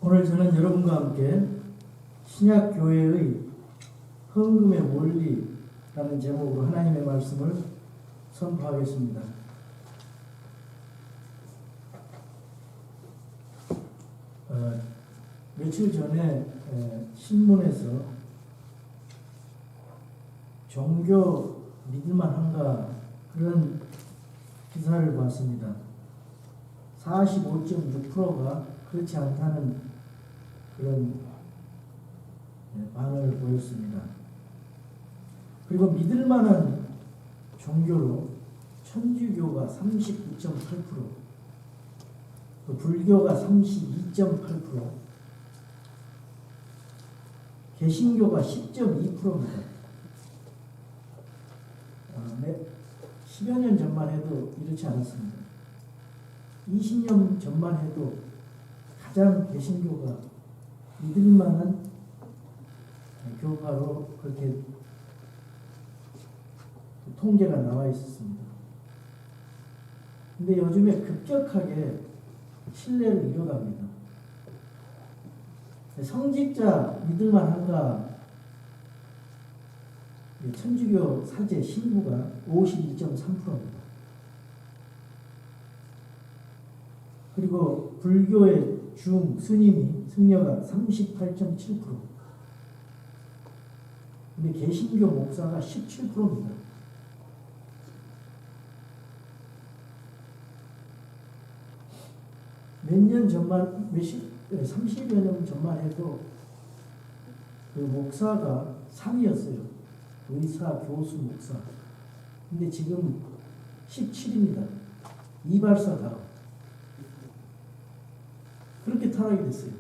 오늘 저는 여러분과 함께 신약교회의 헌금의 원리라는 제목으로 하나님의 말씀을 선포하겠습니다. 며칠 전에 신문에서 종교 믿을만한가 그런 기사를 봤습니다. 45.6%가 그렇지 않다는 그런 반응을 보였습니다. 그리고 믿을만한 종교로 천주교가 39.8%, 불교가 32.8%, 개신교가 10.2%입니다. 10여 년 전만 해도 이렇지 않았습니다. 20년 전만 해도 가장 개신교가 믿을만한 교파로 그렇게 통계가 나와 있었습니다. 근데 요즘에 급격하게 신뢰를 잃어갑니다. 성직자 믿을만한가? 천주교 사제 신부가 52.3%입니다. 그리고 불교의 스님이 승려가 38.7%. 근데 개신교 목사가 17%입니다. 몇 년 전만, 30여 년 전만 해도 그 목사가 3위였어요. 의사, 교수, 목사. 근데 지금 17입니다. 이발사 다. 그렇게 타락이 됐어요.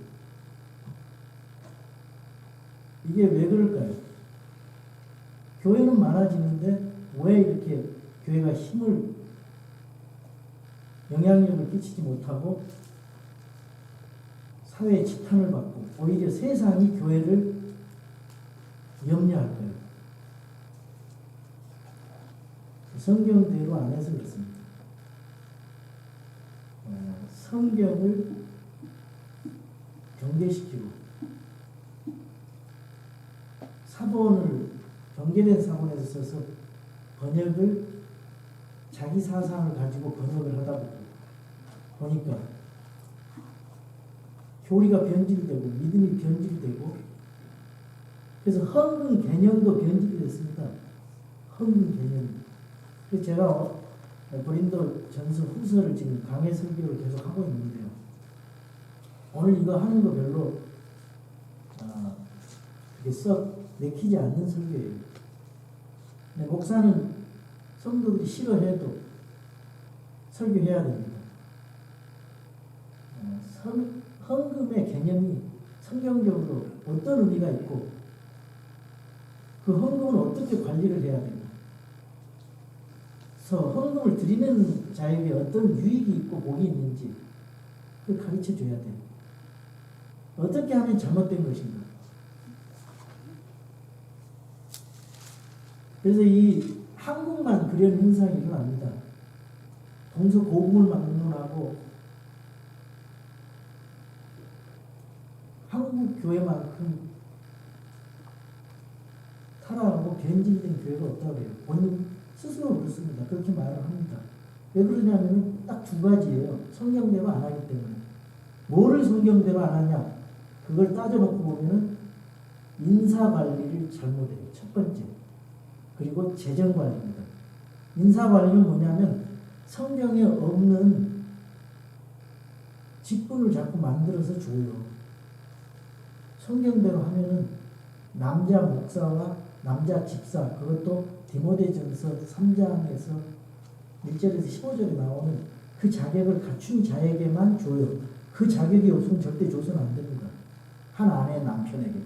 이게 왜 그럴까요? 교회는 많아지는데 왜 이렇게 교회가 영향력을 끼치지 못하고 사회의 지탄을 받고 오히려 세상이 교회를 염려할까요? 성경대로 안 해서 그렇습니다. 성경을 경계시키고 사본을 경계된 사본에서 써서 번역을 자기 사상을 가지고 번역을 하다 보니까 교리가 변질되고 믿음이 변질되고 그래서 헌금 개념도 변질이 됐습니다. 헌금 개념. 그래서 제가 고린도 전서 후서를 지금 강해 설교를 계속 하고 있는데요. 오늘 이거 하는 거 별로 그게 썩 내키지 않는 설교예요. 근데 목사는 성도들이 싫어해도 설교해야 됩니다. 헌금의 개념이 성경적으로 어떤 의미가 있고 그 헌금은 어떻게 관리를 해야 되고 그래서 헌금을 드리는 자에게 어떤 유익이 있고 복이 있는지 그걸 가르쳐 줘야 돼요. 어떻게 하면 잘못된 것인가. 그래서 이 한국만 그런 현상이 일어납니다. 동서고금을 막론하고 한국 교회만큼 타락하고 변질된 교회가 없다고 해요. 본인 스스로 그렇습니다. 그렇게 말을 합니다. 왜 그러냐면 딱 두 가지예요. 성경대로 안 하기 때문에. 뭐를 성경대로 안 하냐? 그걸 따져놓고 보면은 인사관리를 잘못해요. 첫 번째. 그리고 재정관리입니다. 인사관리는 뭐냐면 성경에 없는 직분을 자꾸 만들어서 줘요. 성경대로 하면은 남자 목사와 남자 집사, 그것도 디모데전서 3장에서 1절에서 15절에 나오는 그 자격을 갖춘 자에게만 줘요. 그 자격이 없으면 절대 줘서는 안 됩니다. 한 아내의 남편에게.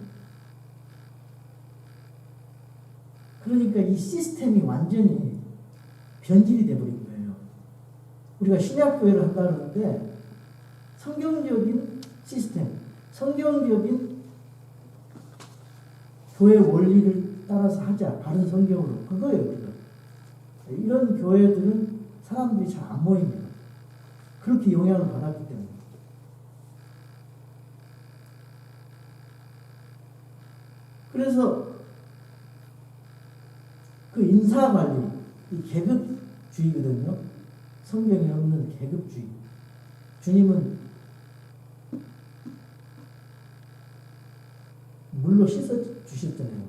그러니까 이 시스템이 완전히 변질이 되어버린 거예요. 우리가 신약교회를 한다 그러는데 성경적인 시스템, 성경적인 교회 원리를 따라서 하자. 바른 성경으로. 그거예요, 우리가. 이런 교회들은 사람들이 잘 안 모입니다. 그렇게 영향을 받았기 때문에. 그래서 그 인사관리, 이 계급주의거든요. 성경에 없는 계급주의. 주님은 물로 씻어 주셨잖아요.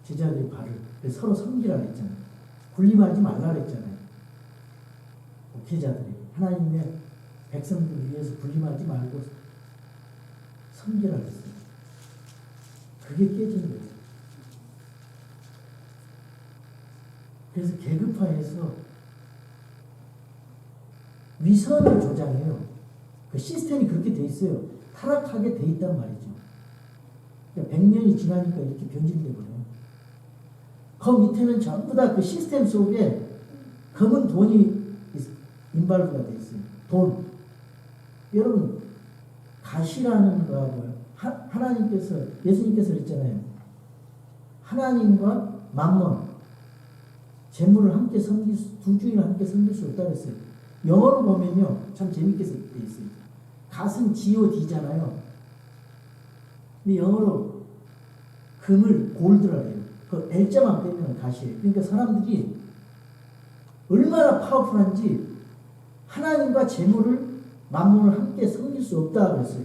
제자들의 발을. 그래서 서로 섬기라 했잖아요. 군림하지 말라 했잖아요. 목회자들이 하나님의 백성들 위해서 군림하지 말고 섬기라 했어요. 그게 깨진 거예요. 그래서 계급화해서 위선을 조장해요. 그 시스템이 그렇게 돼 있어요. 타락하게 돼 있단 말이죠. 그러니까 100년이 지나니까 이렇게 변질돼 버려요. 그 밑에는 전부 다 그 시스템 속에 검은 돈이 인발부가 돼 있어요. 돈. 여러분 가시라는 거하고요. 하나님께서 예수님께서 그랬잖아요. 하나님과 만몬 재물을 함께 섬길 두 주인을 함께 섬길 수 없다고 했어요. 영어로 보면요 참 재밌게 돼 있어요. 갓은 God잖아요. 근데 영어로 금을 골드라 해요. 그 L자만 빼면 갓이에요. 그러니까 사람들이 얼마나 파워풀한지 하나님과 재물을 만몬을 함께 섬길 수 없다 그랬어요.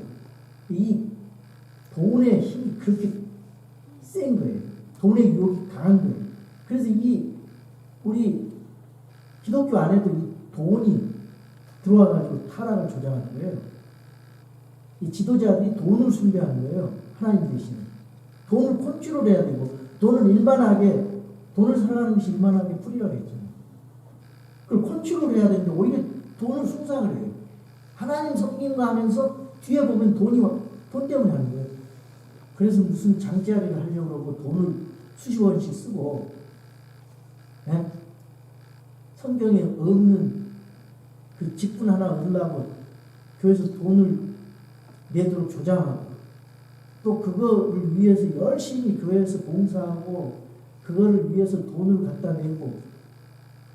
이 돈의 힘이 그렇게 센 거예요. 돈의 유혹이 강한 거예요. 그래서 우리 기독교 안에도 이 돈이 들어와가지고 타락을 조장하는 거예요. 이 지도자들이 돈을 숭배하는 거예요. 하나님 대신에. 돈을 컨트롤해야 되고, 돈을 사랑하는 것이 일만하게 뿌리라고 했잖아요. 그걸 컨트롤해야 되는데, 오히려 돈을 숭상을 해요. 하나님 섬긴 거 하면서 뒤에 보면 돈 때문에 하는 거예요. 그래서 무슨 장자리를 하려고 그러고 돈을 수십 원씩 쓰고, 네? 성경에 없는 그 직분 하나 얻으려고 교회에서 돈을 내도록 조장하고 또 그거를 위해서 열심히 교회에서 봉사하고 그거를 위해서 돈을 갖다 내고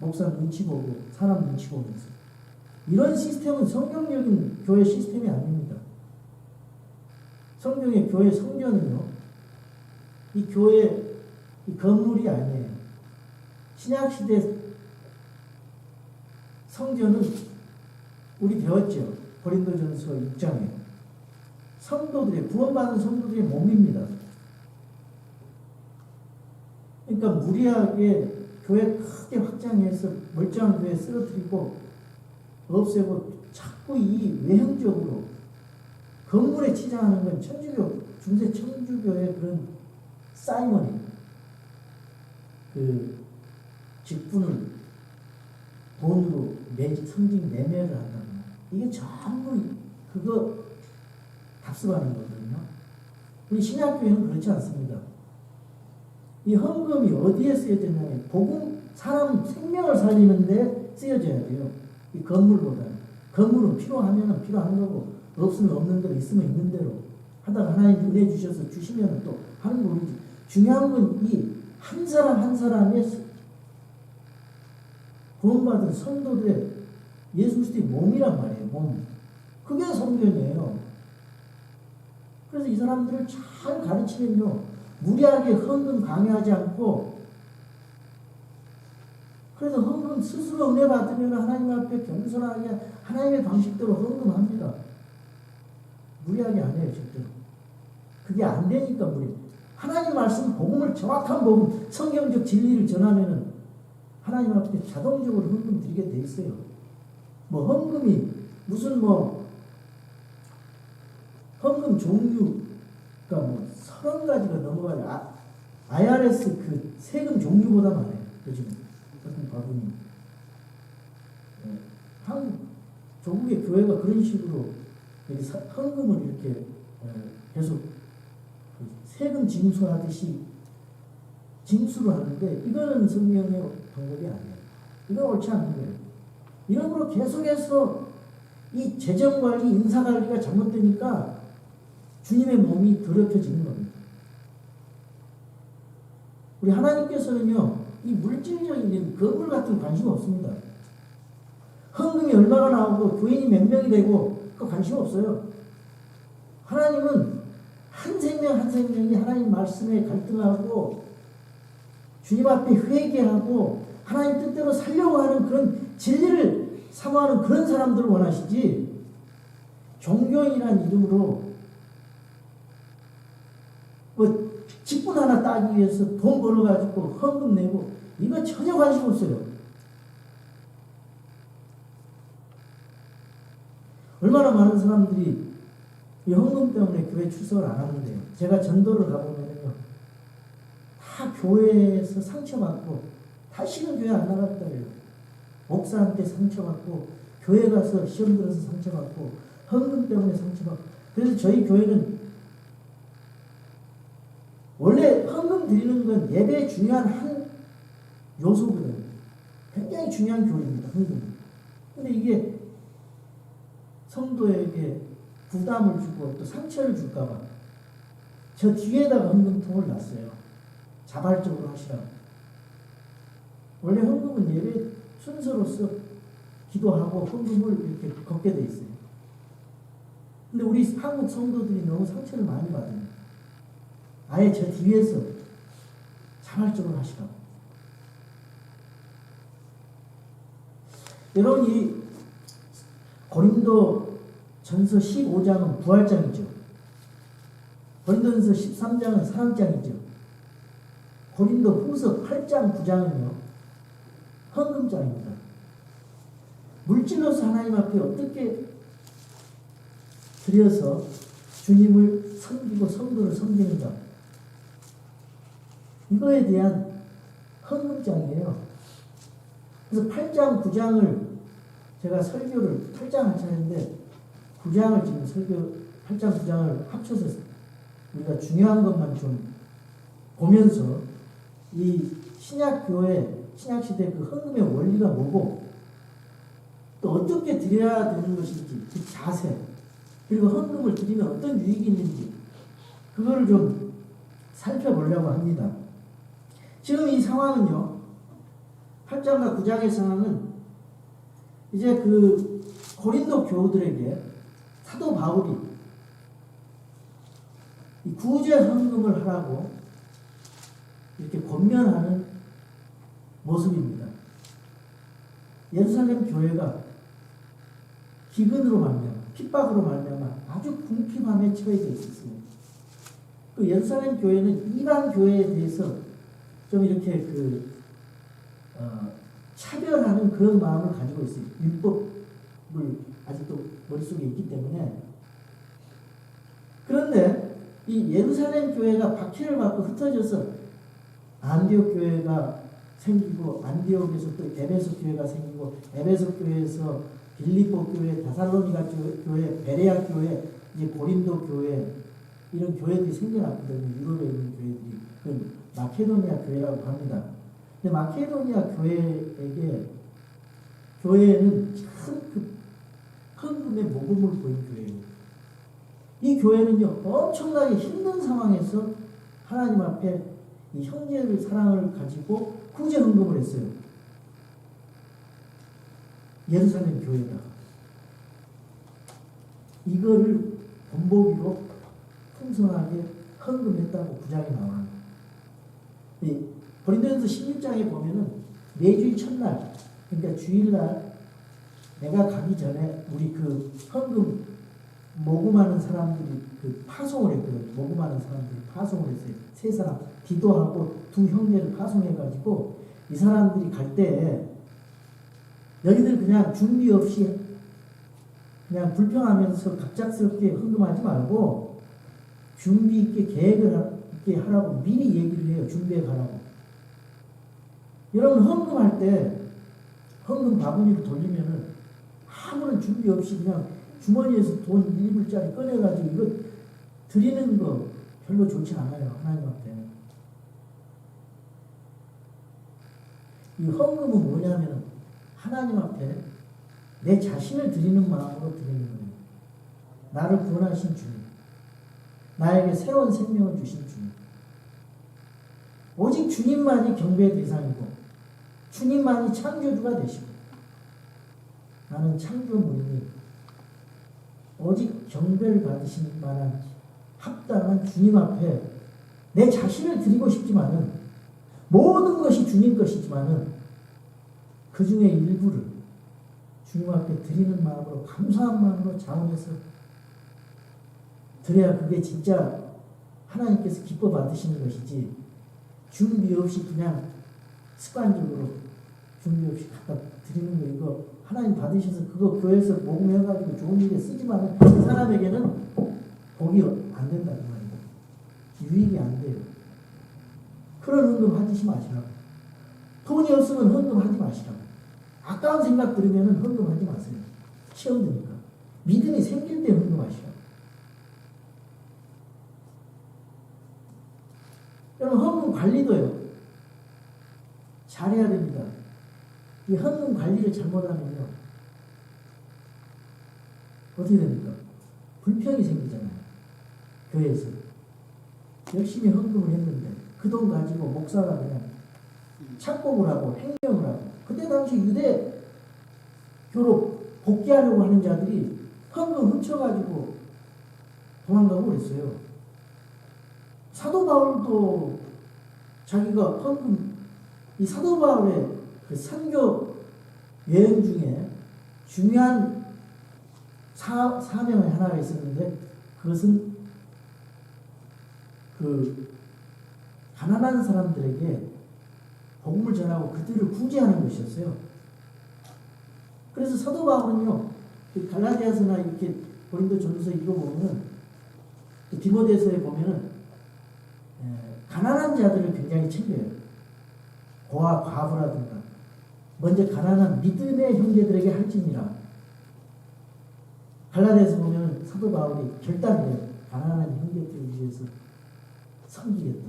목사 눈치 보고 사람 눈치 보면서 이런 시스템은 성경적인 교회 시스템이 아닙니다. 성경의 교회 성전은요 이 교회 이 건물이 아니에요. 신약시대 성전은 우리 배웠죠. 고린도전서 6장에 구원받은 성도들의 몸입니다. 그러니까 무리하게 교회 크게 확장해서 멀쩡한 교회 쓰러뜨리고 없애고 자꾸 이 외형적으로 건물에 치장하는 건 천주교, 중세 천주교의 그런 사이먼이 그 직분을 돈으로 성직 매매를 한다는 이게 전부 그거 답습하는 거거든요. 우리 신약교회는 그렇지 않습니다. 이 헌금이 어디에 쓰여졌냐면 사람 생명을 살리는데 쓰여져야 돼요. 이 건물보다는. 건물은 필요하면 필요한 거고 없으면 없는 대로 있으면 있는 대로 하다가 하나님 은혜 주셔서 주시면 또 하는 거지. 중요한 건 이 한 사람 한 사람의 구원받은 성도들의 예수 그리스도의 몸이란 말이에요. 몸. 그게 성전이에요. 그래서 이 사람들을 잘 가르치면요. 무리하게 헌금 강요하지 않고 그래서 헌금 스스로 은혜 받으면 하나님 앞에 겸손하게 하나님의 방식대로 헌금합니다. 무리하게 안 해요. 절대로. 그게 안 되니까 하나님 말씀 복음을 정확한 복음 성경적 진리를 전하면은 하나님 앞에 자동적으로 헌금 드리게 돼 있어요. 헌금이 무슨 헌금 종류가 30가지가 넘어가요. IRS 그 세금 종류보다 많아요. 요즘 같은 바구니. 한국 조국의 교회가 그런 식으로 헌금을 이렇게 계속 세금 징수하듯이 징수를 하는데 이거는 성경의 방법이 아니에요. 이건 옳지 않은 거예요. 이런 걸로 계속해서 이 재정관리, 인사관리가 잘못되니까 주님의 몸이 더럽혀지는 겁니다. 우리 하나님께서는요 이 물질적인 건물 같은 관심 없습니다. 헌금이 얼마나 나오고 교인이 몇 명이 되고 그 관심 없어요. 하나님은 한 생명 한 생명이 하나님 말씀에 갈등하고 주님 앞에 회개하고 하나님 뜻대로 살려고 하는 그런 진리를 사모하는 그런 사람들을 원하시지, 종교인이라는 이름으로 뭐 직분 하나 따기 위해서 돈 벌어가지고 헌금 내고 이거 전혀 관심 없어요. 얼마나 많은 사람들이 이 헌금 때문에 교회 출석을 안 하는데요. 제가 전도를 가보면요, 다 교회에서 상처받고 다시는 교회 안 나갔다고요. 목사한테 상처받고 교회 가서 시험 들어서 상처받고 헌금 때문에 상처받고. 그래서 저희 교회는 원래 헌금 드리는 건 예배의 중요한 한 요소거든요. 굉장히 중요한 교리입니다, 헌금은. 근데 이게 성도에게 부담을 주고 또 상처를 줄까봐 저 뒤에다가 헌금통을 놨어요. 자발적으로 하시라고. 원래 헌금은 예배 순서로서 기도하고 헌금을 이렇게 걷게 돼 있어요. 근데 우리 한국 성도들이 너무 상처를 많이 받아요. 아예 저 뒤에서 자발적으로 하시라고. 여러분, 이 고린도 전서 15장은 부활장이죠. 고린도전서 13장은 사랑장이죠. 고린도 후서 8장 9장은요 헌금장입니다. 물질로서 하나님 앞에 어떻게 드려서 주님을 섬기고 성도를 섬기는가, 이거에 대한 헌금장이에요. 그래서 8장 9장을 제가 설교를 8장 한 차례인데 9장을 지금 설교 8장 9장을 합쳐서 우리가 중요한 것만 좀 보면서 이 신약교회 신약시대 그 헌금의 원리가 뭐고 또 어떻게 드려야 되는 것인지 그 자세, 그리고 헌금을 드리면 어떤 유익이 있는지 그거를 좀 살펴보려고 합니다. 지금 이 상황은요, 8장과 9장의 상황은 이제 그 고린도 교우들에게 사도 바울이 이 구제 헌금을 하라고 이렇게 권면하는 모습입니다. 예루살렘 교회가 기근으로 말미암아, 핍박으로 말미암아 아주 궁핍함에 처해져 있었습니다. 그 예루살렘 교회는 이방 교회에 대해서 좀 이렇게 차별하는 그런 마음을 가지고 있어요. 율법을 아직도 머릿속에 있기 때문에. 그런데 이 예루살렘 교회가 박해를 받고 흩어져서 안디옥 교회가 생기고, 안디옥에서 또 에베소 교회가 생기고, 에베소 교회에서 빌립보 교회, 데살로니가 교회, 베레아 교회, 이제 고린도 교회, 이런 교회들이 생겨났거든요. 유럽에 있는 교회들이. 그 마케도니아 교회라고 합니다. 근데 마케도니아 교회는 참 그 헌금의 모범을 보인 교회예요. 이 교회는요, 엄청나게 힘든 상황에서 하나님 앞에 이 형제를 사랑을 가지고 구제 헌금을 했어요. 예루살렘 교회가 이거를 본보기로 풍성하게 헌금했다고 구장이 나와요. 고린도전서 16장에 보면은 매주일 첫날, 그러니까 주일날 내가 가기 전에 우리 그 헌금 모금하는 사람들이 그 파송을 했거든요. 모금하는 사람들이 파송을 했어요. 세 사람 기도하고 두 형제를 파송해가지고 이 사람들이 갈 때 너희들 그냥 준비 없이 그냥 불평하면서 갑작스럽게 헌금하지 말고 준비 있게 계획을 있게 하라고 미리 얘기를 해요. 준비해 가라고. 여러분, 헌금할 때 헌금 바구니를 돌리면은 아무런 준비 없이 그냥 주머니에서 돈 1불짜리 꺼내가지고 이거 드리는 거 별로 좋지 않아요. 하나님 앞에. 이 헌금은 뭐냐면 하나님 앞에 내 자신을 드리는 마음으로 드리는 거예요. 나를 구원하신 주님, 나에게 새로운 생명을 주신 주님. 오직 주님만이 경배의 대상이고 주님만이 창조주가 되시고 나는 창조물이니 오직 경배를 받으실 만한 합당한 주님 앞에 내 자신을 드리고 싶지만은 모든 것이 주님 것이지만은 그 중에 일부를 주님 앞에 드리는 마음으로 감사한 마음으로 자원해서 드려야 그게 진짜 하나님께서 기뻐 받으시는 것이지 준비 없이 그냥 습관적으로 준비 없이 갖다 드리는 거 이거 하나님 받으셔서 그거 교회에서 모금해가지고 좋은 일에 쓰지만 그 사람에게는 복이 안 된다는 말이에요. 유익이 안 돼요. 그런 헌금 하지 마시라고. 돈이 없으면 헌금 하지 마시라고. 아까운 생각 들으면 헌금 하지 마세요. 시험 드니까. 믿음이 생길 때 헌금 하시라고. 여러분 헌금 관리도요. 잘해야 됩니다. 이 헌금 관리를 잘못하면요. 어떻게 됩니까? 불평이 생기잖아요. 교회에서. 열심히 헌금을 했는데 그 돈 가지고 목사가 그냥 착복을 하고 횡령을 하고 그때 당시 유대 교로 복귀하려고 하는 자들이 헌금 훔쳐가지고 도망가고 그랬어요. 사도 바울도 자기가 헌금 이 사도 바울의 그 선교 여행 중에 중요한 사명이 하나가 있었는데 그것은 그 가난한 사람들에게 복음을 전하고 그들을 구제하는 것이었어요. 그래서 사도 바울은요, 갈라디아서나 이렇게 고린도전서 읽어보면은 디모데서에 보면은 가난한 자들을 굉장히 챙겨요. 고아 과부라든가 먼저 가난한 믿음의 형제들에게 할지니라. 갈라디아서 보면은 사도 바울이 결단해요. 가난한 형제들을 위해서 섬기겠다.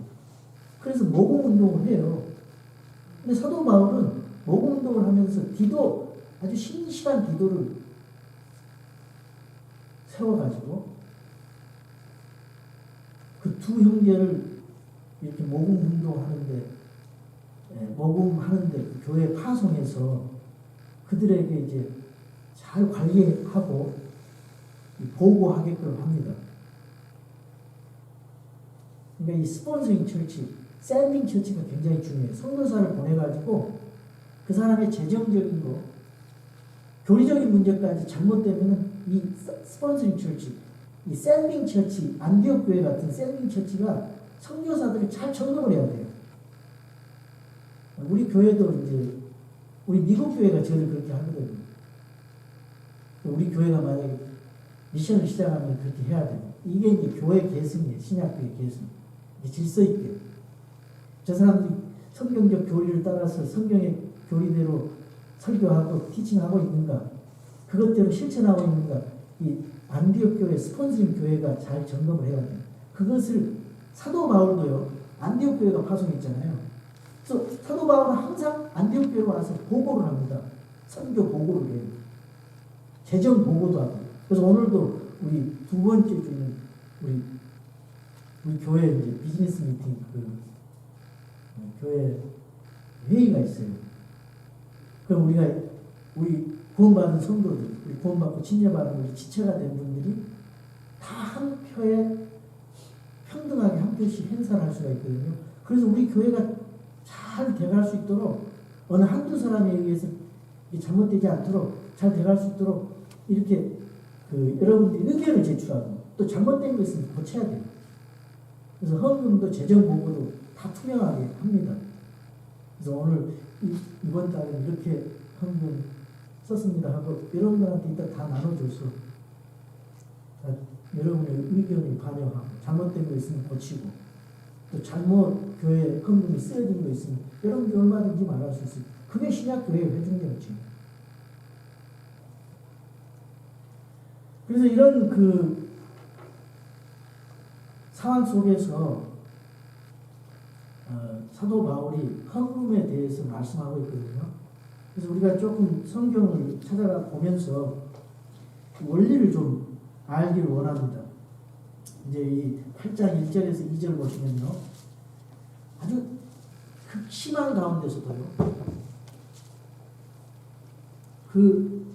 그래서 모금 운동을 해요. 근데 사도 바울은 모금 운동을 하면서 기도, 아주 신실한 기도를 세워가지고 그 두 형제를 이렇게 모금 운동하는데, 모금하는데 그 교회 파송해서 그들에게 이제 잘 관리하고 보고하게끔 합니다. 그러니까 이 스폰서링 처치, 샌딩 처치가 굉장히 중요해요. 선교사를 보내가지고 그 사람의 재정적인 거, 교리적인 문제까지 잘못되면 이 스폰서링 처치, 이 샌딩 처치, 안디옥 교회 같은 샌딩 처치가 선교사들을 잘 점검을 해야 돼요. 우리 교회도 이제 우리 미국 교회가 저를 그렇게 하거든요. 우리 교회가 만약에 미션을 시작하면 그렇게 해야 돼요. 이게 이제 교회 계승이에요. 신약교회 계승. 질서 있게. 저 사람들이 성경적 교리를 따라서 성경의 교리대로 설교하고 티칭하고 있는가? 그것대로 실천하고 있는가? 이 안디옥 교회, 스폰서링 교회가 잘 점검을 해야 돼요. 그것을 사도 바울도요. 안디옥 교회가 파송했잖아요. 그래서 사도 바울은 항상 안디옥 교회로 와서 보고를 합니다. 선교 보고를 해요. 재정 보고도 하고. 그래서 오늘도 우리 두 번째 주는 우리 교회 이제 비즈니스 미팅 교회 회의가 있어요. 그럼 우리 구원받은 성도들, 우리 구원받고 칭죄받은 우리 지체가 된 분들이 다 한 표에 평등하게 한 표씩 행사를 할 수가 있거든요. 그래서 우리 교회가 잘 돼갈 수 있도록 어느 한두 사람에 의해서 잘못되지 않도록 잘 돼갈 수 있도록 이렇게 여러분들이 의견을 제출하고 또 잘못된 것은 고쳐야 돼요. 그래서 헌금도 재정 보고도 다 투명하게 합니다. 그래서 오늘 이번 달에 이렇게 헌금 썼습니다 하고 여러분들한테 이따 다 나눠줘서 여러분의 의견을 반영하고 잘못된 거 있으면 고치고 또 잘못 교회 헌금이 쓰여진 거 있으면 여러분들 얼마든지 말할 수 있어요. 그게 신약교회의 회중정치. 그래서 이런 상황 속에서 사도 바울이 헌금에 대해서 말씀하고 있거든요. 그래서 우리가 조금 성경을 찾아가 보면서 원리를 좀 알기를 원합니다. 이제 이 8장 1절에서 2절 보시면요. 아주 극심한 가운데서도요. 그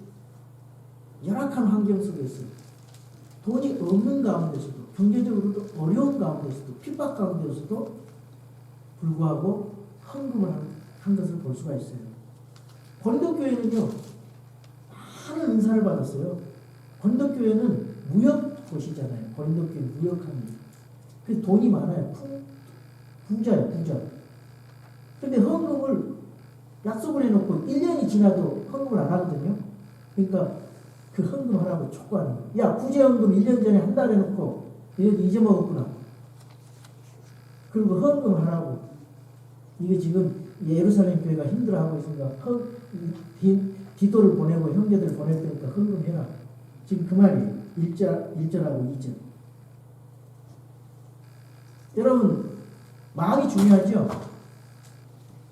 열악한 환경 속에서 돈이 없는 가운데서도 경제적으로도 어려운 가운데서도 핍박 가운데서도 불구하고 헌금을 한 것을 볼 수가 있어요. 권덕교회는요. 많은 은사를 받았어요. 권덕교회는 무역도시잖아요. 권덕교회 무역합니다. 그래서 돈이 많아요. 부자예요. 부자. 근데 헌금을 약속을 해놓고 1년이 지나도 헌금을 안 하거든요. 그러니까 그 헌금하라고 촉구하는 거예요. 야, 구제헌금 1년 전에 한 달 해놓고 이거 잊어먹었구나. 그리고 헌금하라고. 이게 지금 예루살렘 교회가 힘들어하고 있으니까 기도를 보내고 형제들 보낼 테니까 헌금해라. 지금 그 말이에요. 1절하고 2절. 여러분 마음이 중요하죠.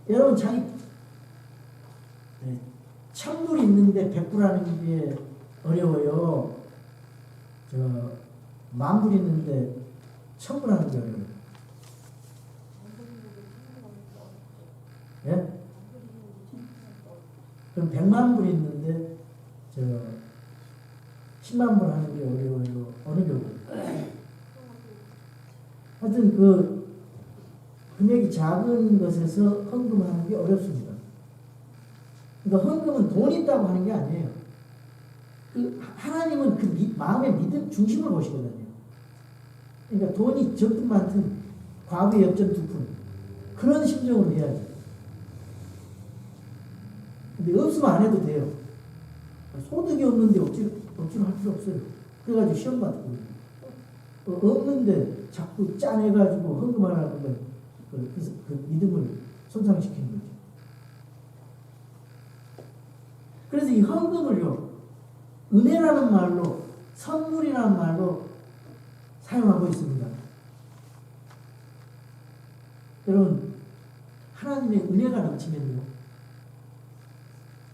여러분 자기 천불이 있는데 백불하는 게 어려워요. 만불 있는데 천불하는 게 어려워요. 예? 그럼 100만 불 있는데 10만 불 하는 게 어려워요. 어느 경우? 하여튼 그 금액이 작은 것에서 헌금하는 게 어렵습니다. 그러니까 헌금은 돈이 있다고 하는 게 아니에요. 그 하나님은 그 마음의 믿음 중심을 보시거든요. 그러니까 돈이 적든 많든 과부의 엽전 2푼 그런 심정으로 해야죠. 근데 없으면 안 해도 돼요. 소득이 없는데 억지로 할 필요 없어요. 그래가지고 시험 받고 없는데 자꾸 짜내가지고 헌금하라고 그 믿음을 손상시키는 거죠. 그래서 이 헌금을요, 은혜라는 말로, 선물이라는 말로 사용하고 있습니다. 여러분, 하나님의 은혜가 넘치면요,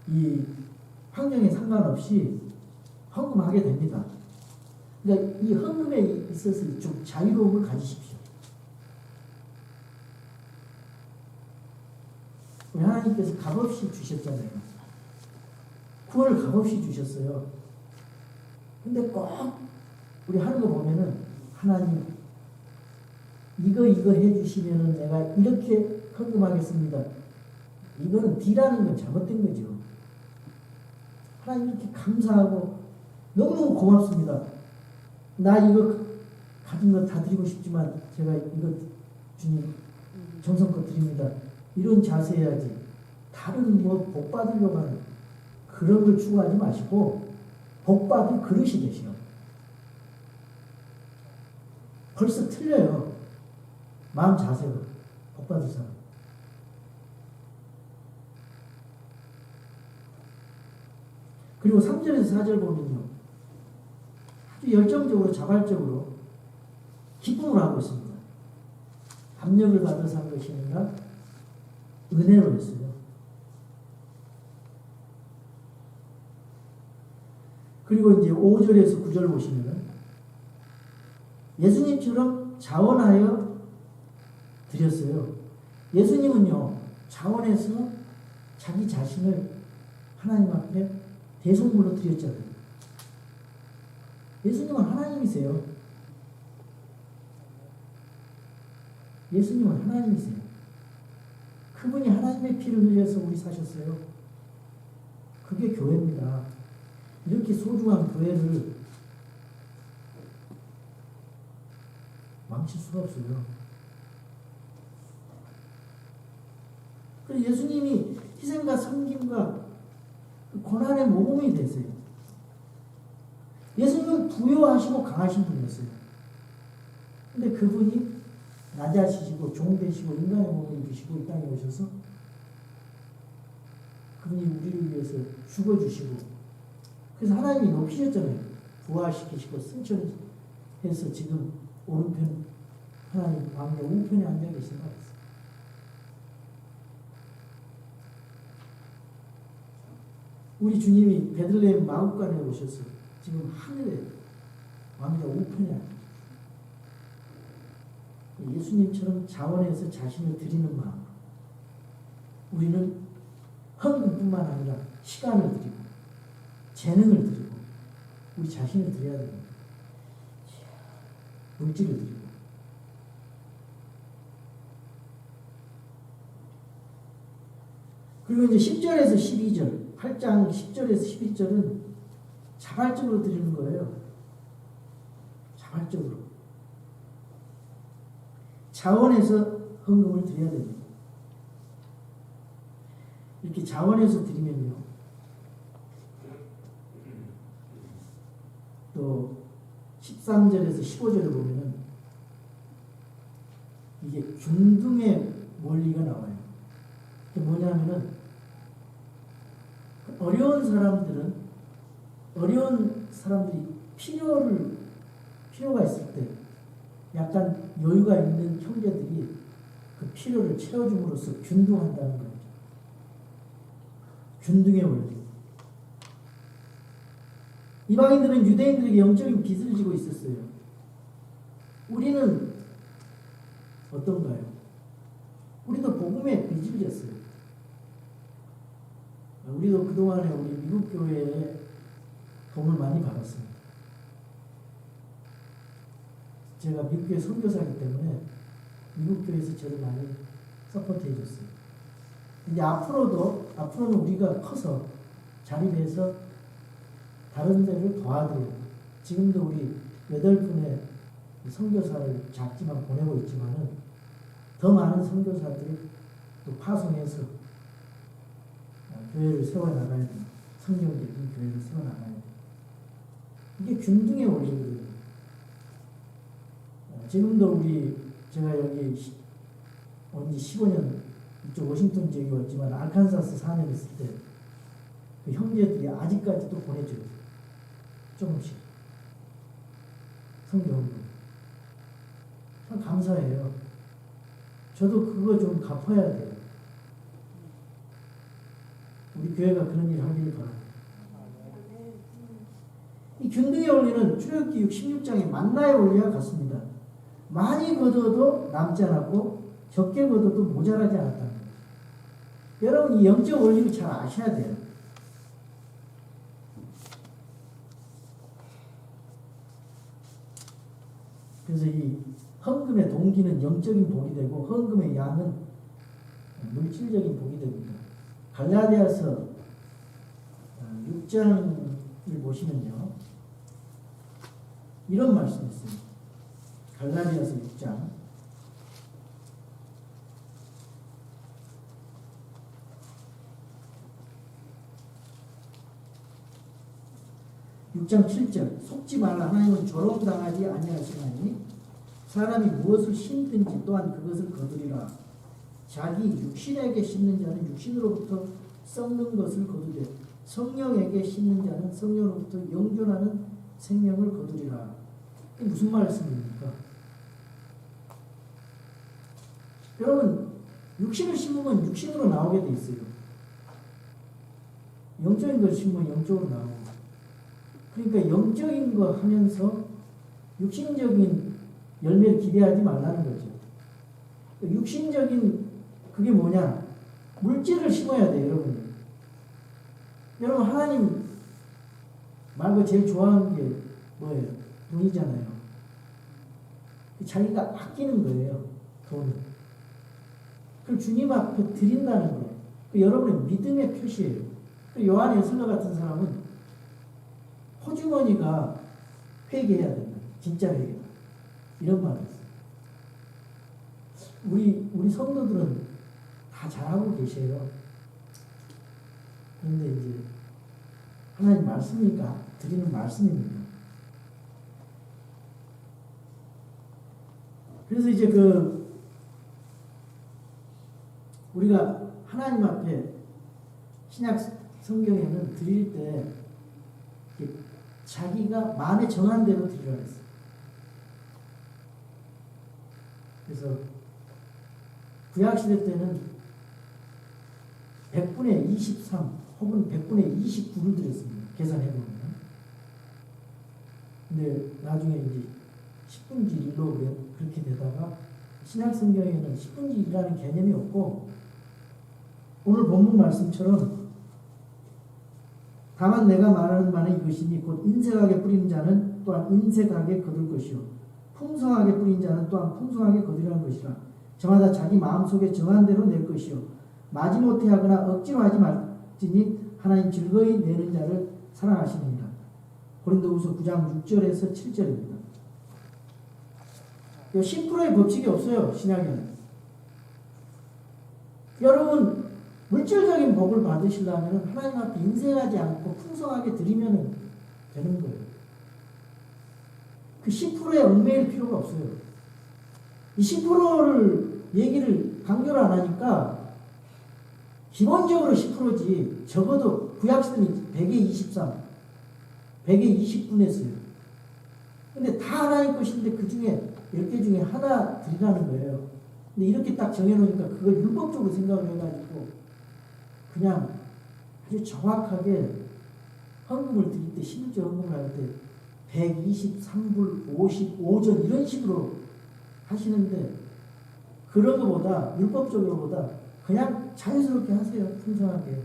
이 환경에 상관없이 헌금하게 됩니다. 그러니까 이 헌금에 있어서 좀 자유로움을 가지십시오. 우리 하나님께서 값없이 주셨잖아요. 구원을 값없이 주셨어요. 근데 꼭 우리 하는 거 보면은 하나님 이거 해주시면은 내가 이렇게 헌금하겠습니다. 이거는 D라는 건 잘못된 거죠. 하나님 이렇게 감사하고 너무너무 고맙습니다. 나 이거 가진 거 다 드리고 싶지만 제가 이거 주님 정성껏 드립니다. 이런 자세 해야지. 다른 복 받으려고 하는 그런 걸 추구하지 마시고 복 받을 그릇이 되시오. 벌써 틀려요. 마음 자세가. 복 받을 사람. 그리고 3절에서 4절 보면요. 아주 열정적으로 자발적으로 기쁨을 하고 있습니다. 압력을 받아서 한 것이 아니라 은혜로 했어요. 그리고 이제 5절에서 9절 보시면은 예수님처럼 자원하여 드렸어요. 예수님은요, 자원해서 자기 자신을 하나님 앞에 대속물로 드렸잖아요. 예수님은 하나님이세요. 예수님은 하나님이세요. 그분이 하나님의 피를 흘려서 우리 사셨어요. 그게 교회입니다. 이렇게 소중한 교회를 망칠 수가 없어요. 그래서 예수님이 희생과 섬김과 고난의 모범이 됐어요. 예수님은 부유하시고 강하신 분이었어요. 근데 그분이 낮아지시고 종 되시고 인간의 몸을 입으시고 이 땅에 오셔서 그분이 우리를 위해서 죽어주시고 그래서 하나님이 높이셨잖아요. 부활시키시고 승천해서 지금 오른편 하나님 왕의 우편에 앉아 계신 것 같아요. 우리 주님이 베들레헴 마구간에 오셔서 지금 하늘에 왕자 우편에 앉아 예수님처럼 자원해서 자신을 드리는 마음 우리는 헌금뿐만 아니라 시간을 드리고 재능을 드리고 우리 자신을 드려야 됩니다. 물질을 드리고. 그리고 이제 10절에서 12절, 8장 10절에서 11절은 자발적으로 드리는 거예요. 자발적으로. 자원해서 헌금을 드려야 됩니다. 이렇게 자원해서 드리면요. 또 13절에서 15절에 보면은 이게 균등의 원리가 나와요. 그게 뭐냐면은 어려운 사람들이 필요가 있을 때 약간 여유가 있는 형제들이 그 필요를 채워줌으로써 균등한다는 거죠. 균등의 원리. 이방인들은 유대인들에게 영적인 빚을 지고 있었어요. 우리는 어떤가요? 우리도 복음에 빚을 졌어요. 우리도 그동안에 우리 미국 교회에 돈을 많이 받았습니다. 제가 미국 교회 선교사이기 때문에 미국 교회에서 저를 많이 서포트해 줬어요. 이제 앞으로는 우리가 커서 자립해서 다른 데를 도와드려요. 지금도 우리 8분의 선교사를 작지만 보내고 있지만은 더 많은 선교사들을 또 파송해서 교회를 세워나가야 됩니다. 성경적인 교회를 세워나가야 됩니다. 이게 균등의 원리거든요. 지금도 제가 여기 온 지 15년 이쪽 워싱턴 지역에 왔지만 알칸사스 4년 있을 때 그 형제들이 아직까지도 보내줘요. 조금씩. 성경을. 참 감사해요. 저도 그거 좀 갚아야 돼요. 우리 교회가 그런 일을 하기를 바랍니다. 이 균등의 원리는 출애굽기 16장의 만나의 원리와 같습니다. 많이 거둬도 남지 않았고 적게 거둬도 모자라지 않았다는 거예요. 여러분 이 영적 원리를 잘 아셔야 돼요. 그래서 이 헌금의 동기는 영적인 복이 되고 헌금의 양은 물질적인 복이 됩니다. 갈라디아서 6장을 보시면요. 이런 말씀이 있습니다. 갈라디아서 6장 6장 7절 속지 말라. 하나님은 조롱당하지 아니하시나니 사람이 무엇을 심든지 또한 그것을 거두리라. 자기 육신에게 심는 자는 육신으로부터 썩는 것을 거두되 성령에게 심는 자는 성령으로부터 영존하는 생명을 거두리라. 이게 무슨 말씀입니까? 여러분 육신을 심으면 육신으로 나오게 돼 있어요. 영적인 걸 심으면 영적으로 나오고. 그러니까 영적인 거 하면서 육신적인 열매를 기대하지 말라는 거죠. 육신적인 그게 뭐냐? 물질을 심어야 돼요, 여러분. 여러분 하나님 말고 제일 좋아하는 게 뭐예요? 돈이잖아요. 자기가 아끼는 거예요, 돈을. 그걸 주님 앞에 드린다는 거예요. 여러분의 믿음의 표시예요. 요한 에슬러 같은 사람은 호주머니가 회개해야 된다. 진짜 회개다. 이런 말을 했어요. 우리 성도들은 다 잘하고 계세요. 그런데 이제 하나님 말씀이니까 드리는 말씀입니다. 그래서 이제 우리가 하나님 앞에 신약 성경에는 드릴 때 자기가 마음에 정한 대로 드리라고 했어요. 그래서 구약시대 때는 100분의 23 혹은 100분의 29를 드렸습니다. 계산해보면. 근데 나중에 이제 10분지 1로 그렇게 되다가 신약성경에는 10분지 1이라는 개념이 없고 오늘 본문 말씀처럼 다만 내가 말하는 바는 이것이니 곧 인색하게 뿌린 자는 또한 인색하게 거둘 것이요 풍성하게 뿌린 자는 또한 풍성하게 거두려는 것이라. 저마다 자기 마음속에 정한 대로 낼 것이요 마지못해 하거나 억지로 하지 말지니 하나님 즐거이 내는 자를 사랑하시느니라. 고린도후서 9장 6절에서 7절입니다. 10%의 법칙이 없어요. 신약에는. 여러분 물질적인 복을 받으시려면 하나님 앞에 인색하지 않고 풍성하게 드리면 되는 거예요. 그 10%에 얽매일 필요가 없어요. 이 10%를 얘기를 강조를 안 하니까 기본적으로 10%지 적어도 구약시대는 100에 23, 100에 20분 했어요. 근데 다 하나님 것인데 그 중에 10개 중에 하나 드리라는 거예요. 근데 이렇게 딱 정해놓으니까 그걸 율법적으로 생각을 해가지고 그냥 아주 정확하게 헌금을 드릴 때, 11조 헌금을 할 때 123불, 55전 이런 식으로 하시는데 그런 것보다 율법적으로보다 그냥 자연스럽게 하세요. 풍성하게.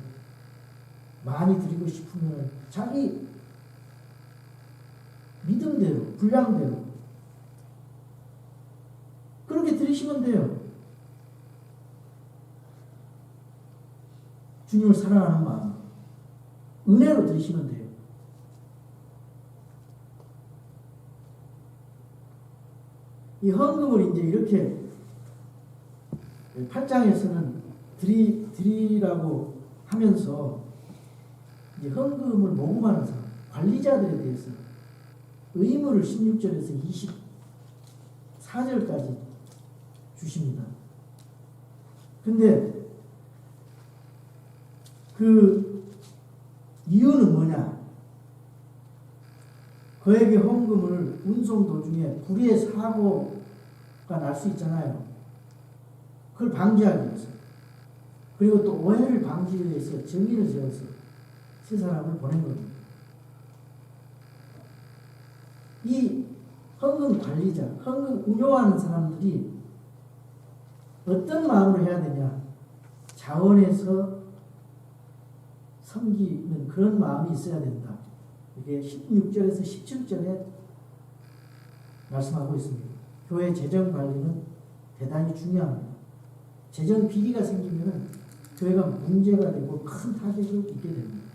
많이 드리고 싶으면 자기 믿음대로, 분량대로 그렇게 드리시면 돼요. 주님을 사랑하는 마음, 은혜로 드리시면 돼요. 이 헌금을 이제 이렇게 8장에서는 드리라고 하면서 이제 헌금을 모금하는 사람, 관리자들에 대해서 의무를 16절에서 24절까지 주십니다. 근데 그 이유는 뭐냐? 그에게 헌금을 운송 도중에 불의의 사고가 날 수 있잖아요. 그걸 방지하기 위해서. 그리고 또 오해를 방지하기 위해서 정의를 세워서 세 사람을 보낸 겁니다. 이 헌금 관리자, 헌금 운용하는 사람들이 어떤 마음으로 해야 되냐? 자원해서 섬기는 그런 마음이 있어야 된다. 이게 16절에서 17절에 말씀하고 있습니다. 교회 재정 관리는 대단히 중요합니다. 재정 비리가 생기면 교회가 문제가 되고 큰 타격을 입게 됩니다.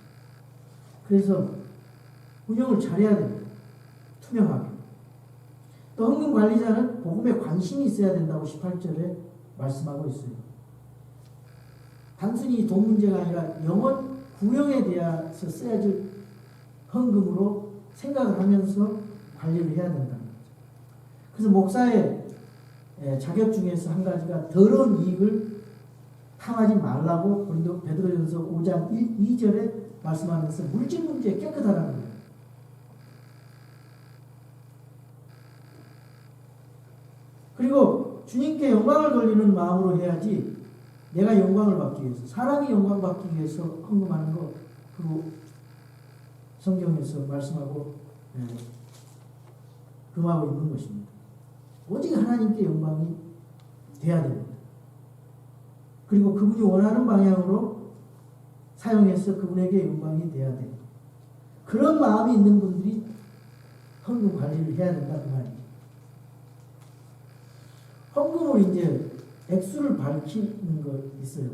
그래서 운영을 잘해야 됩니다. 투명하게. 또 헌금 관리자는 복음에 관심이 있어야 된다고 18절에 말씀하고 있어요. 단순히 돈 문제가 아니라 영혼 구영에 대해서 써야지 헌금으로 생각을 하면서 관리를 해야 된다는 거죠. 그래서 목사의 자격 중에서 한 가지가 더러운 이익을 탐하지 말라고 베드로전서 5장 2절에 말씀하면서 물질 문제에 깨끗하라는 거예요. 그리고 주님께 영광을 돌리는 마음으로 해야지 내가 영광을 받기 위해서, 사람이 영광 받기 위해서 헌금하는 거, 그리고 성경에서 말씀하고 금하고 있는 것입니다. 오직 하나님께 영광이 돼야 됩니다. 그리고 그분이 원하는 방향으로 사용해서 그분에게 영광이 돼야 돼요. 그런 마음이 있는 분들이 헌금 관리를 해야 된다 그 말이에요. 헌금을 이제 액수를 밝히는 거 있어요.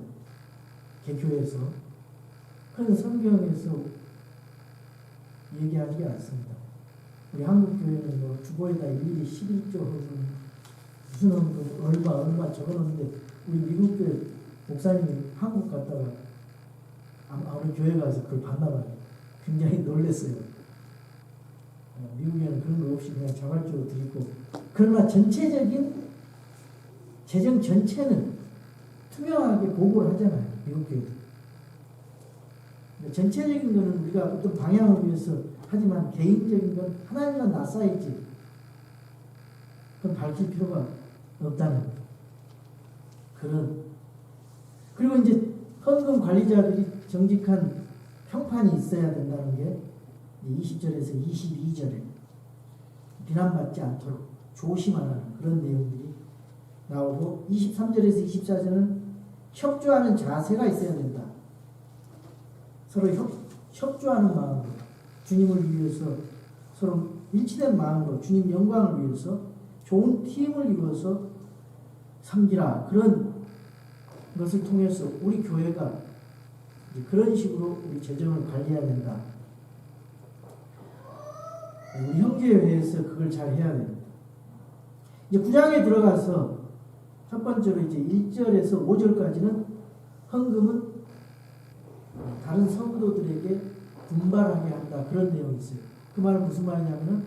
개교에서. 그래서 성경에서 얘기하지 않습니다. 우리 한국 교회는 뭐 주보에다 일일이 11조 헌금, 무슨 헌금, 얼마 적어놓는데 우리 미국 교회 목사님이 한국 갔다가 아무리 교회 가서 그걸 봤나봐요. 굉장히 놀랐어요. 미국에는 그런 거 없이 그냥 자발적으로 드리고, 그러나 전체적인 재정 전체는 투명하게 보고를 하잖아요. 미국 교회. 전체적인 거는 우리가 어떤 방향을 위해서 하지만 개인적인 건 하나님만 낯싸이지 그건 밝힐 필요가 없다는 거예요. 그리고 이제 헌금 관리자들이 정직한 평판이 있어야 된다는 게 20절에서 22절에 비난받지 않도록 조심하라는 그런 내용들이 나오고, 23절에서 24절은 협조하는 자세가 있어야 된다. 서로 협조하는 마음으로 주님을 위해서 서로 일치된 마음으로 주님 영광을 위해서 좋은 팀을 이루어서 섬기라. 그런 것을 통해서 우리 교회가 그런 식으로 우리 재정을 관리해야 된다. 우리 형제회에서 그걸 잘 해야 됩니다. 이제 9장에 들어가서 첫 번째로 이제 1절에서 5절까지는 헌금은 다른 성도들에게 분발하게 한다. 그런 내용이 있어요. 그 말은 무슨 말이냐면은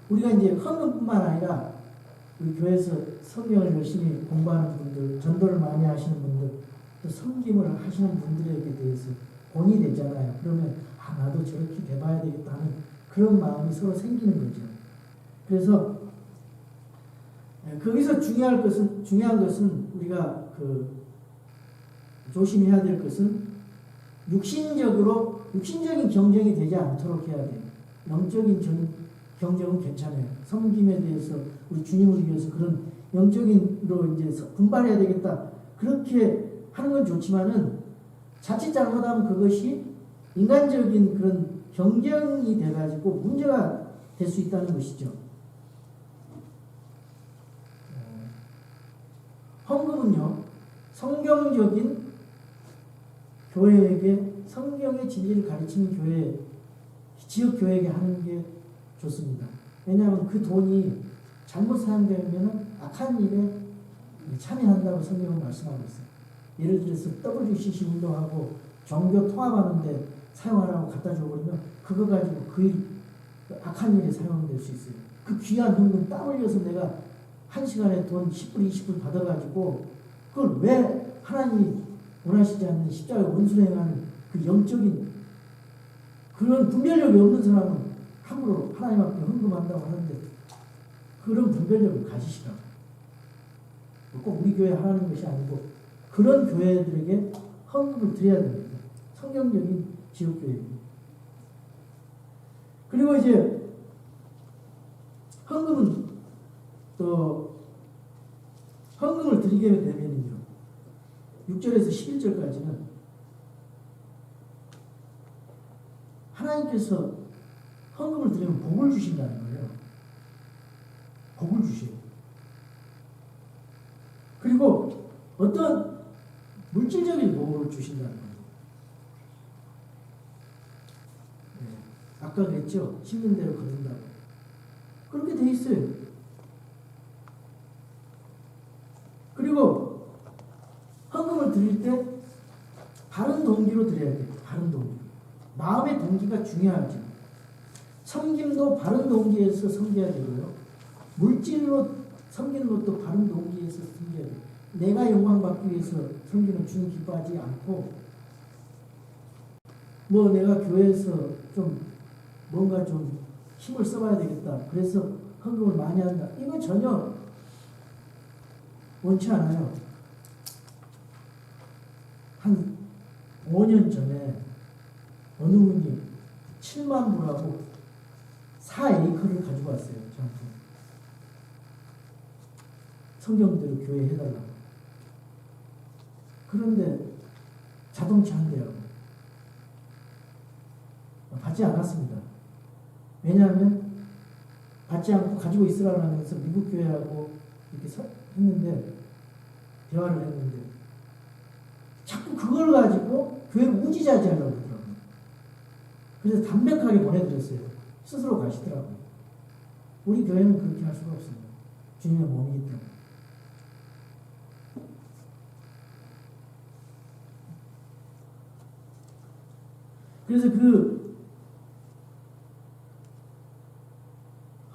우리가 이제 헌금뿐만 아니라 우리 교회에서 성경을 열심히 공부하는 분들, 전도를 많이 하시는 분들, 또 섬김을 하시는 분들에게 대해서 본이 되잖아요. 그러면 나도 저렇게 돼봐야 되겠다 하는 그런 마음이 서로 생기는 거죠. 그래서 거기서 중요한 것은 우리가 조심해야 될 것은 육신적인 경쟁이 되지 않도록 해야 돼요. 영적인 경쟁은 괜찮아요. 섬김에 대해서 우리 주님을 위해서 그런 영적인으로 이제 분발해야 되겠다. 그렇게 하는 건 좋지만은 자칫 잘못하면 그것이 인간적인 그런 경쟁이 돼가지고 문제가 될 수 있다는 것이죠. 헌금은요, 성경적인 교회에게 성경의 진리를 가르치는 교회, 지역 교회에게 하는 게 좋습니다. 왜냐하면 그 돈이 잘못 사용되면 악한 일에 참여한다고 성경은 말씀하고 있어요. 예를 들어서 WCC 운동하고 종교 통합하는데 사용하라고 갖다 줘버리면 그거 가지고 그 악한 일에 사용될 수 있어요. 그 귀한 헌금 땀 흘려서 내가 한 시간에 돈 10불, 20불 받아가지고 그걸 왜 하나님이 원하시지 않는 십자가의 원수를 행하는 그 영적인 그런 분별력이 없는 사람은 함부로 하나님 앞에 헌금한다고 하는데 그런 분별력을 가지시라고. 꼭 우리 교회 하라는 것이 아니고 그런 교회들에게 헌금을 드려야 됩니다. 성경적인 지역교회입니다. 그리고 이제 헌금은 또 헌금을 드리게 되면요 6절에서 11절까지는 하나님께서 헌금을 드리면 복을 주신다는 거예요. 복을 주셔요. 그리고 어떤 물질적인 복을 주신다는 거예요. 네. 아까 그랬죠? 심는 대로 거둔다고. 그렇게 돼 있어요. 그리고 헌금을 드릴 때 바른 동기로 드려야 돼요. 바른 동기. 마음의 동기가 중요하죠. 섬김도 바른 동기에서 섬겨야 되고요. 물질로 섬기는 것도 바른 동기에서 섬겨야 돼요. 내가 영광 받기 위해서 섬기는 주님 기뻐하지 않고 뭐 내가 교회에서 좀 뭔가 좀 힘을 써봐야 되겠다. 그래서 헌금을 많이 한다. 이거 전혀 원치 않아요. 한 5년 전에 어느 분이 7만 불하고 4에이커를 가지고 왔어요. 저한테. 성경대로 교회 해달라고. 그런데 자동차 한 대요. 받지 않았습니다. 왜냐하면 받지 않고 가지고 있으라고 하면서 미국 교회하고 이렇게 했는데 대화를 했는데 자꾸 그걸 가지고 교회를 우지자지하려고 그러더라고요. 그래서 담백하게 보내드렸어요. 스스로 가시더라고요. 우리 교회는 그렇게 할 수가 없습니다. 주님의 몸이기 때문에. 그래서 그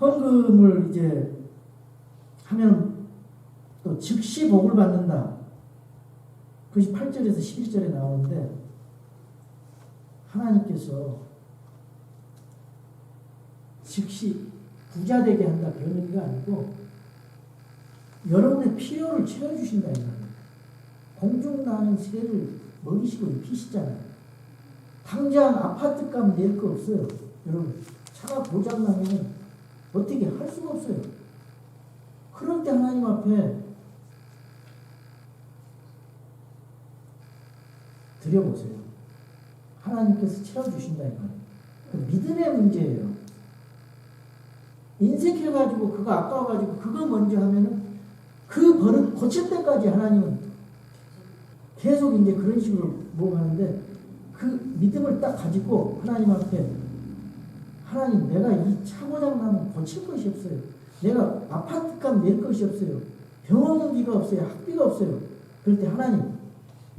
헌금을 이제 하면 또 즉시 복을 받는다. 그것이 8절에서 11절에 나오는데 하나님께서 즉시 부자 되게 한다 그런 의미가 아니고 여러분의 필요를 채워주신다 이 말이에요. 공중나는 새를 먹이시고 입히시잖아요. 당장 아파트값 낼 거 없어요. 여러분 차가 고장나면 어떻게 할 수가 없어요. 그럴 때 하나님 앞에 드려보세요. 하나님께서 채워주신다 이거예요. 그 믿음의 문제예요. 인색해가지고 그거 아까워가지고 그거 먼저 하면은 그 버릇 고칠 때까지 하나님은 계속 이제 그런 식으로 뭐 하는데 그 믿음을 딱 가지고 하나님 앞에 하나님 내가 이 차고장 나면 고칠 것이 없어요. 내가 아파트값 낼 것이 없어요. 병원비가 없어요. 학비가 없어요. 그럴 때 하나님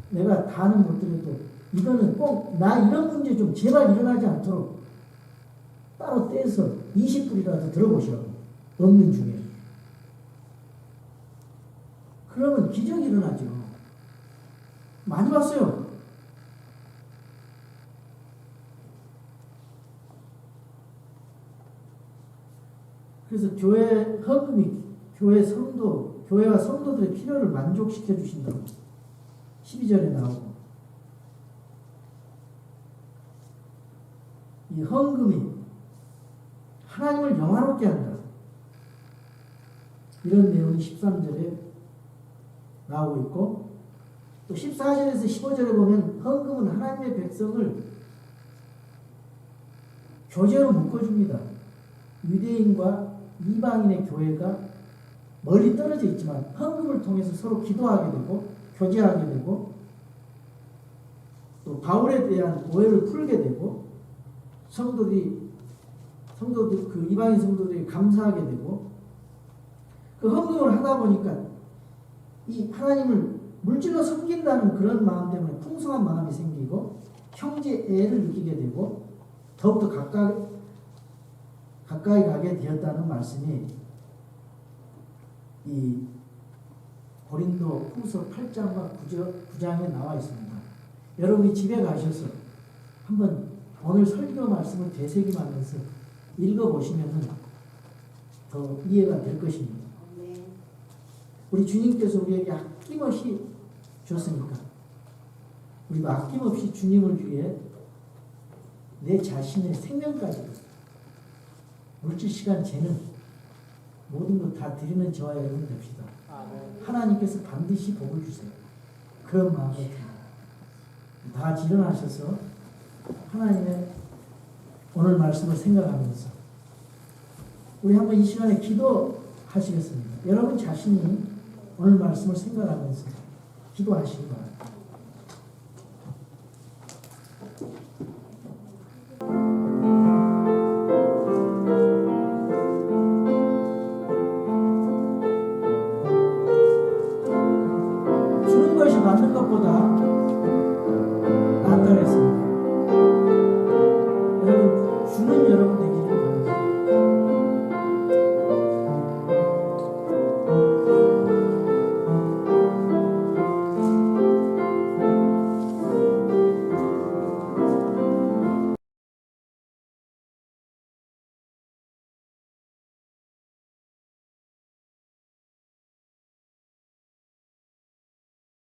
내가 다는 못 드려도 이거는 꼭 나 이런 문제 좀 제발 일어나지 않도록 따로 떼서 20불이라도 들어보시라고. 없는 중에. 그러면 기적이 일어나죠. 많이 봤어요. 그래서 교회 헌금이 교회와 성도들의 필요를 만족시켜 주신다고 12절에 나오고, 이 헌금이 하나님을 영화롭게 한다. 이런 내용이 13절에 나오고 있고, 또 14절에서 15절에 보면 헌금은 하나님의 백성을 교제로 묶어줍니다. 유대인과 이방인의 교회가 멀리 떨어져 있지만 헌금을 통해서 서로 기도하게 되고 교제하게 되고 또 바울에 대한 오해를 풀게 되고 성도들 그 이방인 성도들이 감사하게 되고, 그 헌금을 하다 보니까 이 하나님을 물질로 섬긴다는 그런 마음 때문에 풍성한 마음이 생기고 형제애를 느끼게 되고 더욱더 가까이 가게 되었다는 말씀이 이 고린도 후서 8장과 9장에 나와 있습니다. 여러분이 집에 가셔서 한번 오늘 설교 말씀을 되새김하면서 읽어보시면 더 이해가 될 것입니다. 우리 주님께서 우리에게 아낌없이 줬으니까 우리도 아낌없이 주님을 위해 내 자신의 생명까지도 물질 시간 재는 모든 것 다 드리는 저와 여러분 됩시다. 하나님께서 반드시 복을 주세요. 그런 마음을 듭니다. 다 같이 일어나셔서 하나님의 오늘 말씀을 생각하면서 우리 한번 이 시간에 기도하시겠습니다. 여러분 자신이 오늘 말씀을 생각하면서 기도하시기 바랍니다. 주는 것이 받는 것보다